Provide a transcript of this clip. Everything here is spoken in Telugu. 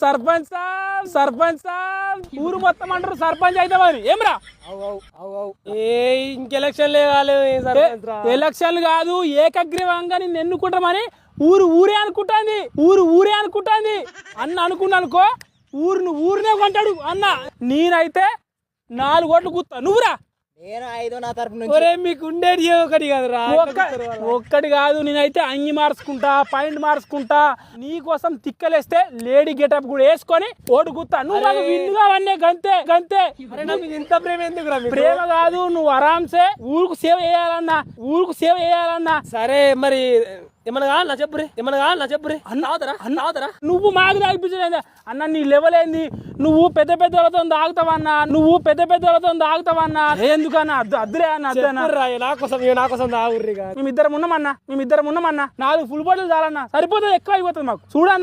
సర్పంచ్ సాబ్ సర్పంచ్ సాబ్ ఊరు మొత్తం అంటారు సర్పంచ్ అయితే మరి ఏమ్రా ఇంకెలక్షన్లే ఎలక్షన్లు కాదు ఏకగ్రీవంగా నిన్ను ఎన్నుకుంటామని ఊరే అనుకుంటాంది అన్న అనుకున్నానుకో ఊరినే కొంటాడు అన్న. నేనైతే 4 ఓట్లు కూర్తా నువ్వురా. నేను 5 నా తరపు ఒరే మీకు ఉండేది ఒకటి కదరా, ఒక్కటి కాదు. నేనైతే అంగి మార్చుకుంటా, పాయింట్ మార్చుకుంటా, నీ కోసం తిక్కలేస్తే లేడీ గెటప్ కూడా వేసుకొని ఓటు కూర్తా. నువ్వు విన్నుగా అవన్నీ గంతే. ఇంత ప్రేమ ఎందుకురా? ప్రేమ కాదు, నువ్వు ఆరాంసే ఊరుకు సేవ చేయాలన్నా. సరే మరి ఏమన్నా చెప్పురే అన్న. నువ్వు మాకు తాగిపించలేదు అన్న. నీ లెవెల్ ఏంది? నువ్వు పెద్ద పెద్దలతో తాగుతావన్నా. ఎందుకన్నా అద్దులే అన్న. నా కోసం తాగుర్రి. మేమిద్దరం ఉన్నామన్నా 4 ఫుల్ బాటిల్ చాలన్నా, సరిపోతుంది. ఎక్కువ అయిపోతుంది మాకు చూడన్న.